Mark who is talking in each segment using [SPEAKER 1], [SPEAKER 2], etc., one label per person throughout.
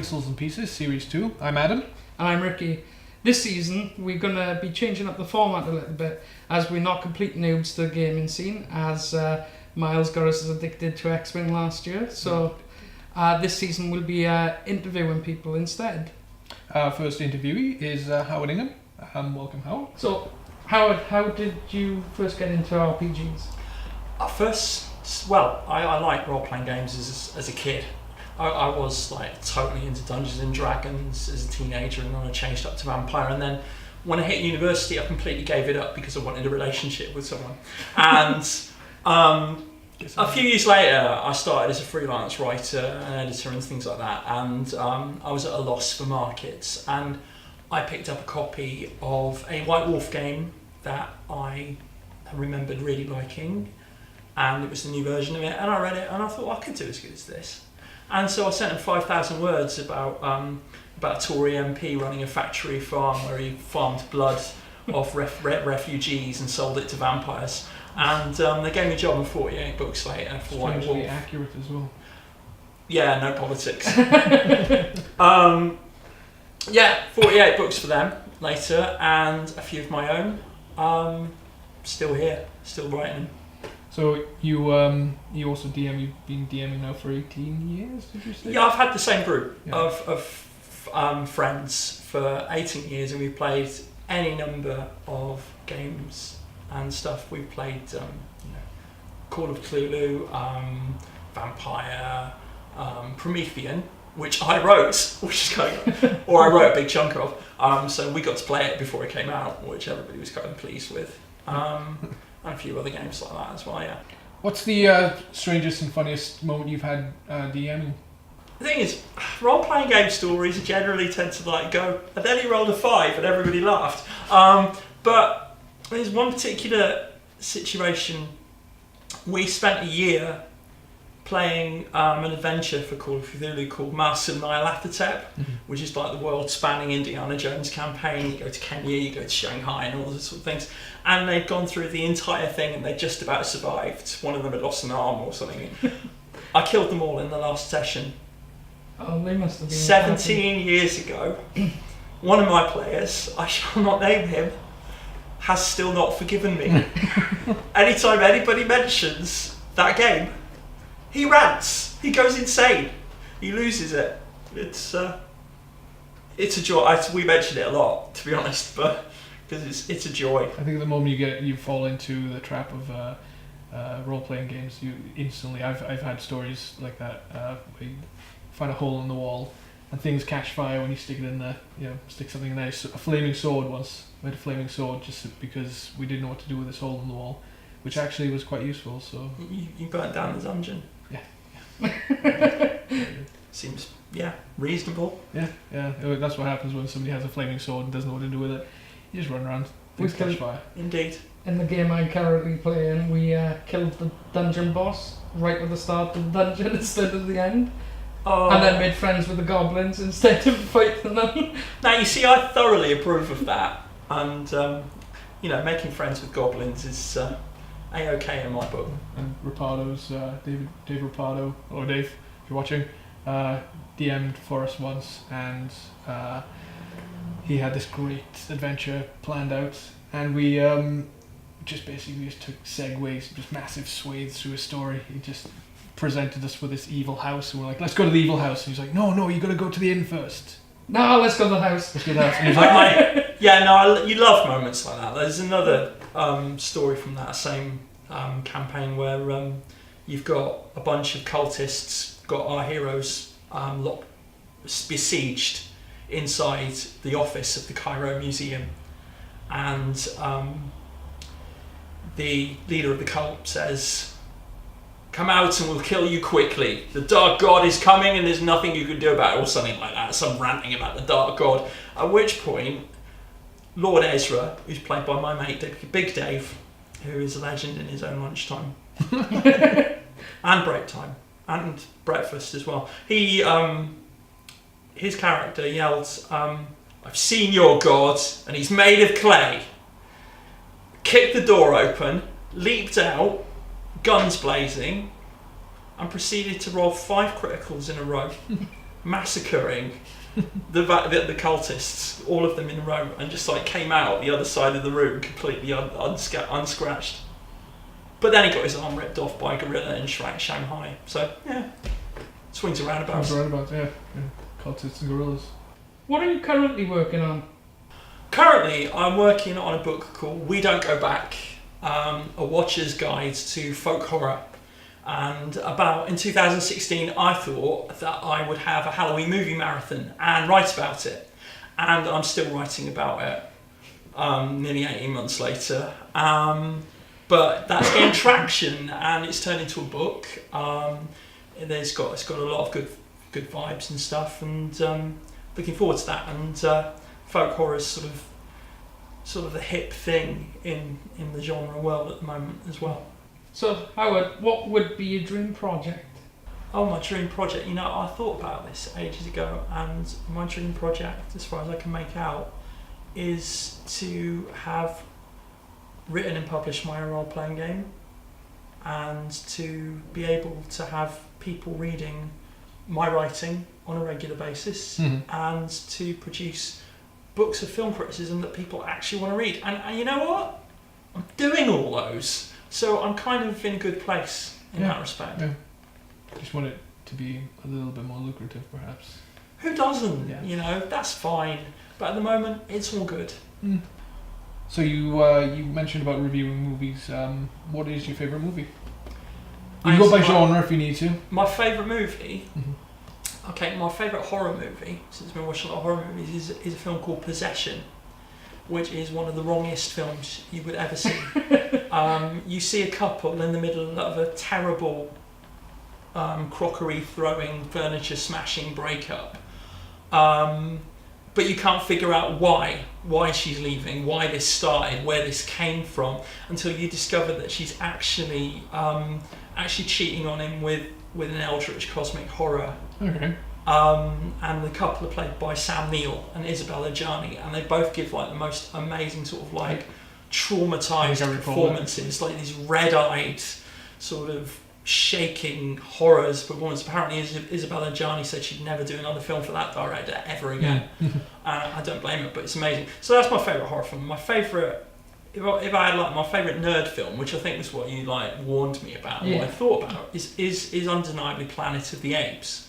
[SPEAKER 1] Pixels and Pieces, Series 2. I'm Adam.
[SPEAKER 2] And I'm Ricky. This season, we're going to be changing up the format a little bit, as we're not complete noobs to the gaming scene, as Miles got us addicted to X-Wing last year. So this season we'll be interviewing people instead.
[SPEAKER 1] Our first interviewee is Howard Ingham. Welcome, Howard.
[SPEAKER 2] So, Howard, how did you first get into RPGs?
[SPEAKER 3] I like role-playing games as a kid. I was like totally into Dungeons and Dragons as a teenager, and then I changed up to Vampire, and then when I hit university I completely gave it up because I wanted a relationship with someone. And a few years later I started as a freelance writer and editor and things like that, and I was at a loss for markets, and I picked up a copy of a White Wolf game that I remembered really liking, and it was the new version of it, and I read it and I thought I could do as good as this. And so I sent him 5,000 words about a Tory MP running a factory farm where he farmed blood off refugees and sold it to vampires. And they gave me a job in 48 books later for White Wolf.
[SPEAKER 1] Strangely accurate as well.
[SPEAKER 3] Yeah, no politics. 48 books for them later, and a few of my own. Still here, still writing.
[SPEAKER 1] So you also DM. You've been DMing now for 18 years, did you say?
[SPEAKER 3] Yeah, I've had the same group of friends for 18 years, and we've played any number of games and stuff. We've played Call of Cthulhu, Vampire, Promethean, which I wrote, which is kind of, or I wrote a big chunk of. So we got to play it before it came out, which everybody was kind of pleased with. And a few other games like that as well, yeah.
[SPEAKER 1] What's the strangest and funniest moment you've had DMing?
[SPEAKER 3] The thing is, role-playing game stories generally tend to go, I nearly rolled a 5 and everybody laughed. But there's one particular situation. We spent a year playing an adventure for Call of Cthulhu called Mars of Nyarlathotep, which is like the world-spanning Indiana Jones campaign. You go to Kenya, you go to Shanghai, and all those sort of things. And they'd gone through the entire thing, and they just about survived. One of them had lost an arm or something. I killed them all in the last session.
[SPEAKER 2] Oh, they must have been
[SPEAKER 3] 17 years ago. One of my players, I shall not name him, has still not forgiven me. Anytime anybody mentions that game, he rants. He goes insane. He loses it. It's a joy. We mention it a lot, to be honest, but because it's a joy.
[SPEAKER 1] I think the moment you fall into the trap of role-playing games, you instantly. I've had stories like that. Where you find a hole in the wall and things catch fire when you stick it in there. Stick something in there. A flaming sword once. We had a flaming sword just because we didn't know what to do with this hole in the wall, which actually was quite useful. So
[SPEAKER 3] you burnt down the dungeon.
[SPEAKER 1] Yeah.
[SPEAKER 3] Seems reasonable.
[SPEAKER 1] Yeah. That's what happens when somebody has a flaming sword and doesn't know what to do with it. You just run around, things catch fire.
[SPEAKER 3] Indeed.
[SPEAKER 2] In the game I'm currently playing, we killed the dungeon boss right at the start of the dungeon instead of the end.
[SPEAKER 3] Oh.
[SPEAKER 2] And then made friends with the goblins instead of fighting them.
[SPEAKER 3] Now, you see, I thoroughly approve of that. And, making friends with goblins is A-OK in my book.
[SPEAKER 1] And Rapado's, Dave Rapado, or Dave, if you're watching, DM'd for us once, and he had this great adventure planned out, and we just took segues, just massive swathes through his story. He just presented us with this evil house, and we're like, let's go to the evil house. And he's like, no, you got to go to the inn first.
[SPEAKER 2] No, let's go to the house.
[SPEAKER 1] Let's go to the house. And he's like,
[SPEAKER 3] you love moments like that. There's another story from that same campaign where you've got a bunch of cultists, got our heroes besieged inside the office of the Cairo Museum, and the leader of the cult says, "Come out and we'll kill you quickly. The Dark God is coming and there's nothing you can do about it," or something like that, some ranting about the Dark God. At which point, Lord Ezra, who's played by my mate Big Dave, who is a legend in his own lunchtime and break time and breakfast as well, his character yelled, "I've seen your God and he's made of clay," kicked the door open, leaped out, guns blazing, and proceeded to roll 5 criticals in a row. massacring the cultists, all of them in a row, and just like came out the other side of the room completely unscratched. But then he got his arm ripped off by a gorilla in Shanghai. So yeah, swings and roundabouts.
[SPEAKER 1] Yeah. Cultists and gorillas.
[SPEAKER 2] What are you currently working on?
[SPEAKER 3] Currently, I'm working on a book called We Don't Go Back, a watcher's guide to folk horror. And in 2016, I thought that I would have a Halloween movie marathon and write about it. And I'm still writing about it, nearly 18 months later. But that's gained traction, and it's turned into a book. It's got a lot of good vibes and stuff, and looking forward to that. And folk horror is sort of the hip thing in the genre world at the moment as well.
[SPEAKER 2] So, Howard, what would be your dream project?
[SPEAKER 3] Oh, my dream project. I thought about this ages ago, and my dream project, as far as I can make out, is to have written and published my own role-playing game, and to be able to have people reading my writing on a regular basis, and to produce books of film criticism that people actually want to read. And you know what? I'm doing all those. So I'm kind of in a good place in that respect.
[SPEAKER 1] Yeah. Just want it to be a little bit more lucrative, perhaps.
[SPEAKER 3] Who doesn't?
[SPEAKER 1] Yeah.
[SPEAKER 3] That's fine. But at the moment, it's all good.
[SPEAKER 1] So you mentioned about reviewing movies. What is your favourite movie? You can go by genre if you need to.
[SPEAKER 3] My favourite movie? Okay, my favourite horror movie, since I've been watching a lot of horror movies, is a film called Possession, which is one of the wrongest films you would ever see. You see a couple in the middle of a terrible crockery throwing, furniture smashing breakup, but you can't figure out why she's leaving, why this started, where this came from, until you discover that she's actually cheating on him with an eldritch cosmic horror.
[SPEAKER 1] Okay.
[SPEAKER 3] And the couple are played by Sam Neill and Isabella Gianni, and they both give like the most amazing sort of like traumatized performances, like these red-eyed sort of shaking horrors performance. Apparently Isabella Gianni said she'd never do another film for that director ever again. I don't blame her, but it's amazing. So that's my favourite horror film. My favourite, if I had like my favourite nerd film, which I think was what you like warned me about, what I thought about, is undeniably Planet of the Apes.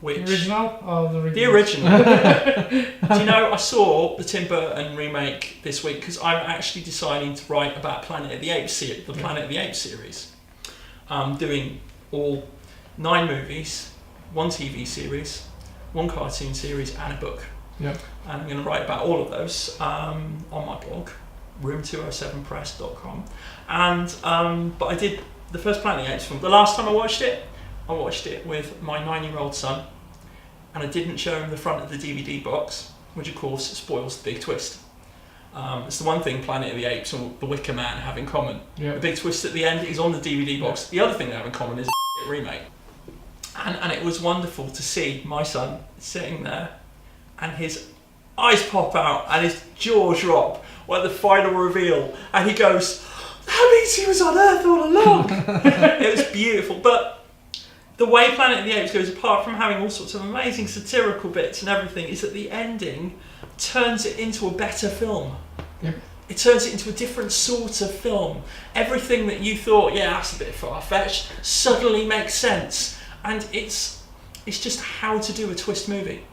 [SPEAKER 3] Which,
[SPEAKER 2] the original or the
[SPEAKER 3] remake? The original. Do you know, I saw the Tim Burton remake this week because I'm actually deciding to write about Planet of the Apes Planet of the Apes series. Doing all 9 movies, 1 TV series, 1 cartoon series, and a book.
[SPEAKER 1] Yep.
[SPEAKER 3] And I'm going to write about all of those on my blog, room207press.com. And but I did the first Planet of the Apes film. The last time I watched it with my 9-year-old son, and I didn't show him the front of the DVD box, which of course spoils the big twist. It's the one thing Planet of the Apes and The Wicker Man have in common. Yep. The big twist at the end is on the DVD box. The other thing they have in common is a remake. And it was wonderful to see my son sitting there, and his eyes pop out and his jaw drop at the final reveal, and he goes, "That means he was on Earth all along." It was beautiful. But the way Planet of the Apes goes, apart from having all sorts of amazing satirical bits and everything, is that the ending turns it into a better film.
[SPEAKER 1] Yep.
[SPEAKER 3] It turns it into a different sort of film. Everything that you thought, that's a bit far-fetched, suddenly makes sense. And it's just how to do a twist movie.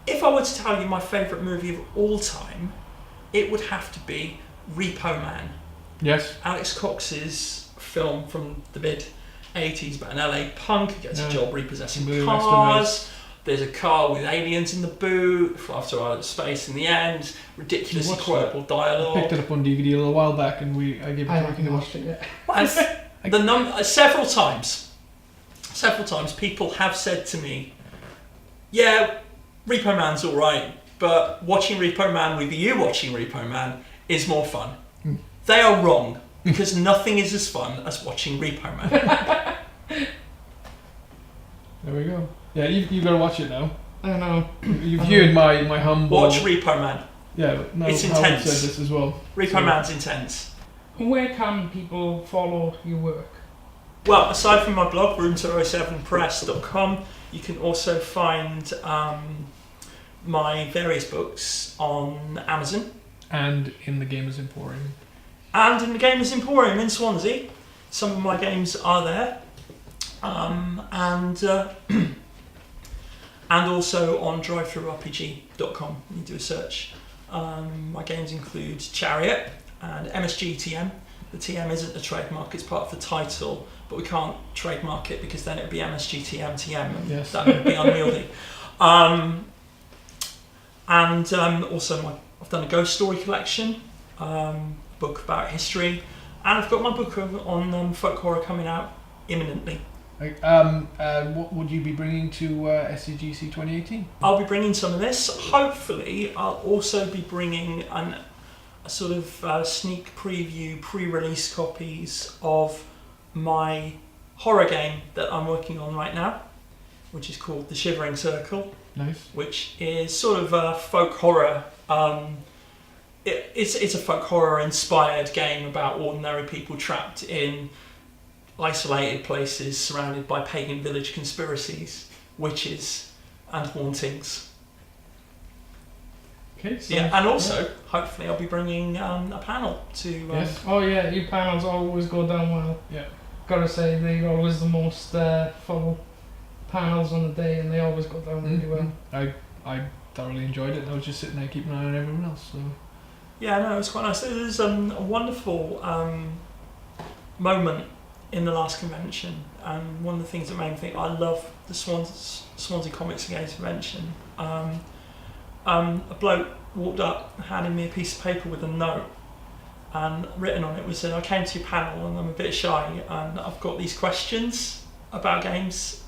[SPEAKER 3] If I were to tell you my favourite movie of all time, it would have to be Repo Man.
[SPEAKER 1] Yes.
[SPEAKER 3] Alex Cox's film from the mid-80s, but an LA punk gets a job repossessing cars. There's a car with aliens in the boot, fly to outer space in the end, ridiculously quotable dialogue.
[SPEAKER 1] I picked it up on DVD a little while back, and I gave it to
[SPEAKER 2] I haven't watched it yet.
[SPEAKER 3] And several times people have said to me, Repo Man's alright, but watching Repo Man with you watching Repo Man is more fun. They are wrong, because nothing is as fun as watching Repo Man.
[SPEAKER 1] There we go. Yeah, you've got to watch it now.
[SPEAKER 2] I know.
[SPEAKER 1] You've viewed my humble...
[SPEAKER 3] Watch Repo Man.
[SPEAKER 1] Yeah, but no,
[SPEAKER 3] it's
[SPEAKER 1] Howard
[SPEAKER 3] intense.
[SPEAKER 1] said this as well.
[SPEAKER 3] Repo Man's intense.
[SPEAKER 2] Where can people follow your work?
[SPEAKER 3] Well, aside from my blog, room207press.com, you can also find my various books on Amazon.
[SPEAKER 1] And in the Gamers Emporium.
[SPEAKER 3] And in the Gamers Emporium in Swansea. Some of my games are there. And also on drivethrurpg.com. You do a search. My games include Chariot and MSG TM. The TM isn't a trademark, it's part of the title, but we can't trademark it because then it would be MSG TM, and
[SPEAKER 1] Yes.
[SPEAKER 3] that would be unwieldy. Also, I've done a ghost story collection, book about history, and I've got my book on folk horror coming out imminently.
[SPEAKER 1] What would you be bringing to SCGC 2018?
[SPEAKER 3] I'll be bringing some of this. Hopefully, I'll also be bringing a sort of sneak preview, pre-release copies of my horror game that I'm working on right now, which is called The Shivering Circle.
[SPEAKER 1] Nice.
[SPEAKER 3] Which is sort of a folk horror. It's a folk horror inspired game about ordinary people trapped in isolated places surrounded by pagan village conspiracies, witches, and hauntings.
[SPEAKER 2] Okay. So,
[SPEAKER 3] Yeah, and also, hopefully, I'll be bringing a panel to.
[SPEAKER 1] Yes.
[SPEAKER 2] Oh yeah, your panels always go down well.
[SPEAKER 1] Yeah.
[SPEAKER 2] Gotta say, they're always the most full panels on the day, and they always go down really well.
[SPEAKER 1] I thoroughly enjoyed it. I was just sitting there keeping an eye on everyone else. So.
[SPEAKER 3] Yeah, no, it was quite nice. There's a wonderful moment in the last convention, and one of the things that made me think I love the Swansea Comics and Games convention. A bloke walked up, handed me a piece of paper with a note, and written on it was that I came to your panel and I'm a bit shy, and I've got these questions about games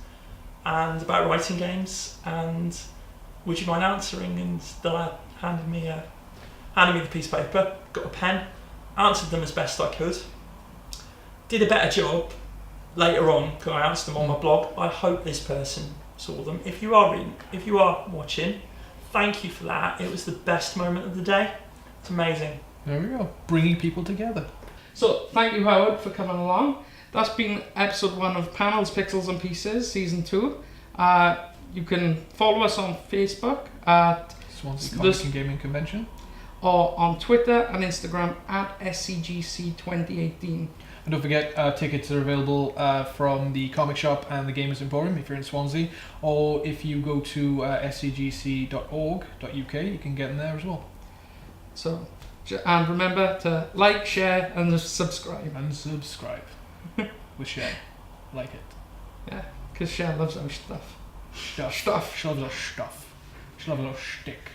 [SPEAKER 3] and about writing games, and would you mind answering? And the lad handed me the piece of paper, got a pen, answered them as best I could. Did a better job later on because I answered them on my blog. I hope this person saw them. If you are watching, thank you for that. It was the best moment of the day. It's amazing.
[SPEAKER 1] There we go. Bringing people together.
[SPEAKER 2] So thank you, Howard, for coming along. That's been episode 1 of Panels, Pixels and Pieces, season 2. You can follow us on Facebook at
[SPEAKER 1] Swansea Comics and Gaming Convention.
[SPEAKER 2] Or on Twitter and Instagram at SCGC 2018.
[SPEAKER 1] And don't forget, tickets are available from the comic shop and the Gamers Emporium if you're in Swansea, or if you go to scgc.org.uk, you can get them there as well.
[SPEAKER 2] So, and remember to like, share, and subscribe.
[SPEAKER 1] And subscribe. With share. Like it.
[SPEAKER 2] Yeah, because Share loves our stuff.
[SPEAKER 1] Stuff. She loves her stuff. She loves her stick.